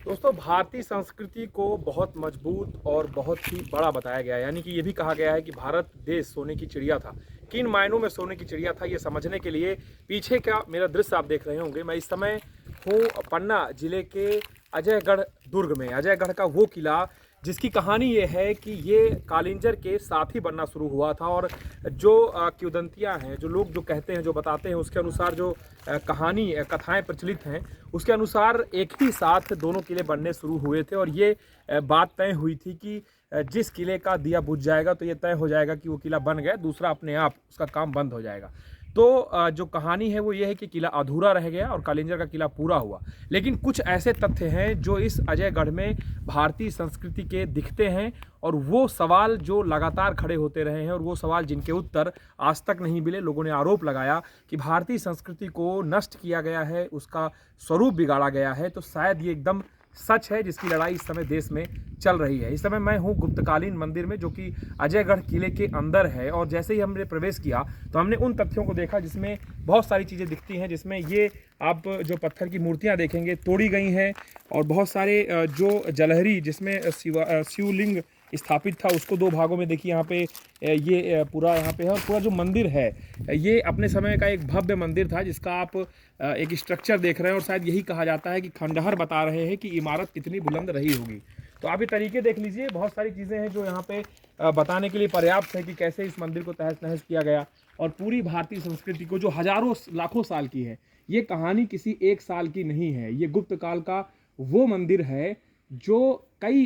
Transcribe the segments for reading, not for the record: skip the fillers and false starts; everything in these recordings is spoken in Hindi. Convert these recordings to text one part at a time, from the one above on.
दोस्तों, भारतीय संस्कृति को बहुत मजबूत और बहुत ही बड़ा बताया गया है। यानी कि ये भी कहा गया है कि भारत देश सोने की चिड़िया था। किन मायनों में सोने की चिड़िया था, ये समझने के लिए पीछे का मेरा दृश्य आप देख रहे होंगे। मैं इस समय हूँ पन्ना जिले के अजयगढ़ दुर्ग में। अजयगढ़ का वो किला जिसकी कहानी ये है कि ये कालिंजर के साथ ही बनना शुरू हुआ था। और जो किंवदंतियाँ हैं, जो लोग जो कहते हैं, जो बताते हैं, उसके अनुसार जो कहानी कथाएं प्रचलित हैं, उसके अनुसार एक ही साथ दोनों किले बनने शुरू हुए थे। और ये बात तय हुई थी कि जिस किले का दिया बुझ जाएगा तो ये तय हो जाएगा कि वो किला बन गया, दूसरा अपने आप उसका काम बंद हो जाएगा। तो जो कहानी है वो ये है कि किला अधूरा रह गया और कालिंजर का किला पूरा हुआ। लेकिन कुछ ऐसे तथ्य हैं जो इस अजयगढ़ में भारतीय संस्कृति के दिखते हैं, और वो सवाल जो लगातार खड़े होते रहे हैं और वो सवाल जिनके उत्तर आज तक नहीं मिले। लोगों ने आरोप लगाया कि भारतीय संस्कृति को नष्ट किया गया है, उसका स्वरूप बिगाड़ा गया है। तो शायद ये एकदम सच है, जिसकी लड़ाई इस समय देश में चल रही है। इस समय मैं हूँ गुप्तकालीन मंदिर में, जो कि अजयगढ़ किले के अंदर है। और जैसे ही हमने प्रवेश किया तो हमने उन तथ्यों को देखा जिसमें बहुत सारी चीज़ें दिखती हैं। जिसमें ये आप जो पत्थर की मूर्तियाँ देखेंगे तोड़ी गई हैं, और बहुत सारे जो जलहरी जिसमें शिवलिंग स्थापित था उसको दो भागों में देखिए। यहाँ पे ये पूरा यहाँ पे है, और पूरा जो मंदिर है ये अपने समय का एक भव्य मंदिर था, जिसका आप एक स्ट्रक्चर देख रहे हैं। और शायद यही कहा जाता है कि खंडहर बता रहे हैं कि इमारत कितनी बुलंद रही होगी। तो आप ये तरीके देख लीजिए, बहुत सारी चीज़ें हैं जो यहाँ पे बताने के लिए पर्याप्त है कि कैसे इस मंदिर को तहस नहस किया गया। और पूरी भारतीय संस्कृति को जो हजारों लाखों साल की है, ये कहानी किसी एक साल की नहीं है। ये गुप्त काल का वो मंदिर है जो कई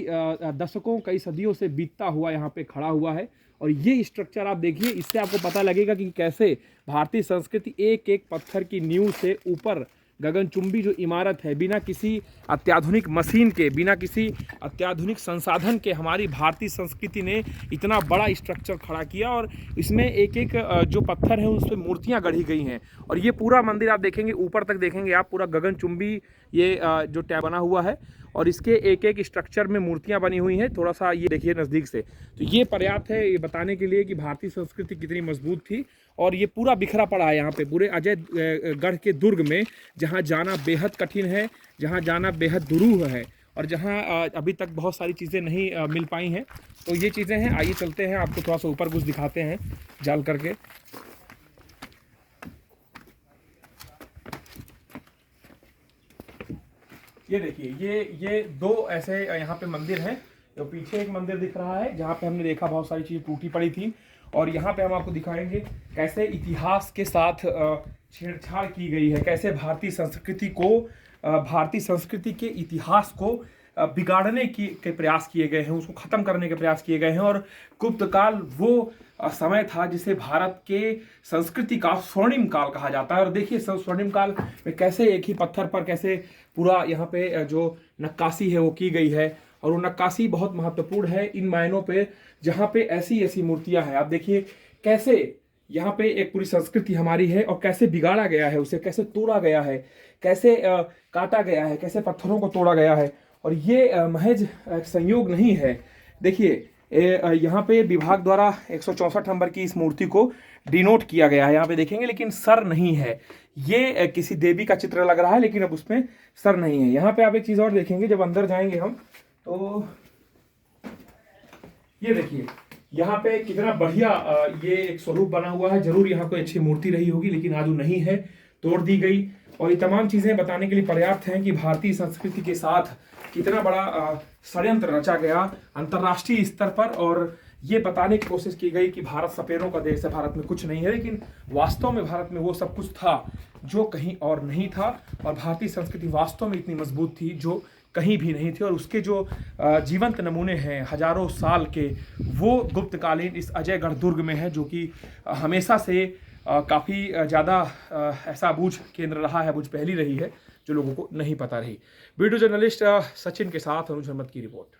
दशकों, कई सदियों से बीतता हुआ यहाँ पे खड़ा हुआ है। और ये स्ट्रक्चर आप देखिए, इससे आपको पता लगेगा कि कैसे भारतीय संस्कृति एक एक पत्थर की नींव से ऊपर गगनचुंबी जो इमारत है, बिना किसी अत्याधुनिक मशीन के, बिना किसी अत्याधुनिक संसाधन के, हमारी भारतीय संस्कृति ने इतना बड़ा स्ट्रक्चर खड़ा किया। और इसमें एक एक जो पत्थर है उस पर मूर्तियाँ गढ़ी गई हैं। और ये पूरा मंदिर आप देखेंगे, ऊपर तक देखेंगे आप, पूरा गगनचुंबी ये जो टैब बना हुआ है, और इसके एक एक स्ट्रक्चर में मूर्तियाँ बनी हुई हैं। थोड़ा सा ये देखिए नज़दीक से, तो ये पर्याप्त है ये बताने के लिए कि भारतीय संस्कृति कितनी मजबूत थी। और ये पूरा बिखरा पड़ा है यहाँ पे पूरे अजयगढ़ के दुर्ग में, जहाँ जाना बेहद कठिन है, जहाँ जाना बेहद दुरूह है, और जहाँ अभी तक बहुत सारी चीज़ें नहीं मिल पाई हैं। तो ये चीज़ें हैं। आइए चलते हैं, आपको थोड़ा सा ऊपर कुछ दिखाते हैं जाल करके। ये देखिए, ये दो ऐसे यहाँ पे मंदिर हैं। तो पीछे एक मंदिर दिख रहा है जहाँ पे हमने देखा बहुत सारी चीज़ें टूटी पड़ी थी, और यहाँ पे हम आपको दिखाएंगे कैसे इतिहास के साथ छेड़छाड़ की गई है, कैसे भारतीय संस्कृति को, भारतीय संस्कृति के इतिहास को बिगाड़ने के प्रयास किए गए हैं, उसको ख़त्म करने के प्रयास किए गए हैं। और गुप्त काल वो समय था जिसे भारत के संस्कृति का स्वर्णिम काल कहा जाता है। और देखिए स्वर्णिम काल में कैसे एक ही पत्थर पर कैसे पूरा यहाँ पे जो नक्काशी है वो की गई है। और वो नक्काशी बहुत महत्वपूर्ण है इन मायनों पे, जहाँ पे ऐसी ऐसी मूर्तियाँ हैं। आप देखिए कैसे यहाँ पे एक पूरी संस्कृति हमारी है, और कैसे बिगाड़ा गया है, उसे कैसे तोड़ा गया है, कैसे काटा गया है, कैसे पत्थरों को तोड़ा गया है। और ये महज संयोग नहीं है। देखिए यहाँ पे विभाग द्वारा 164 नंबर की इस मूर्ति को डिनोट किया गया है, यहाँ पे देखेंगे, लेकिन सर नहीं है। ये किसी देवी का चित्र लग रहा है, लेकिन अब उसमें सर नहीं है। यहाँ पे आप एक चीज़ और देखेंगे, जब अंदर जाएंगे हम तो ये देखिए यहाँ पे कितना बढ़िया ये एक स्वरूप बना हुआ है। जरूर यहाँ कोई अच्छी मूर्ति रही होगी, लेकिन आज वो नहीं है, तोड़ दी गई। और ये तमाम चीज़ें बताने के लिए पर्याप्त हैं कि भारतीय संस्कृति के साथ कितना बड़ा षड्यंत्र रचा गया अंतर्राष्ट्रीय स्तर पर। और ये बताने की कोशिश की गई कि भारत सपेरों का देश है, भारत में कुछ नहीं है, लेकिन वास्तव में भारत में वो सब कुछ था जो कहीं और नहीं था। और भारतीय संस्कृति वास्तव में इतनी मजबूत थी जो कहीं भी नहीं थी। और उसके जो जीवंत नमूने हैं हजारों साल के, वो गुप्तकालीन इस अजयगढ़ दुर्ग में है, जो कि हमेशा से काफ़ी ज़्यादा ऐसा बूझ केंद्र रहा है, बूझ पहली रही है, जो लोगों को नहीं पता रही। वीडियो जर्नलिस्ट सचिन के साथ अनुज अहमद की रिपोर्ट।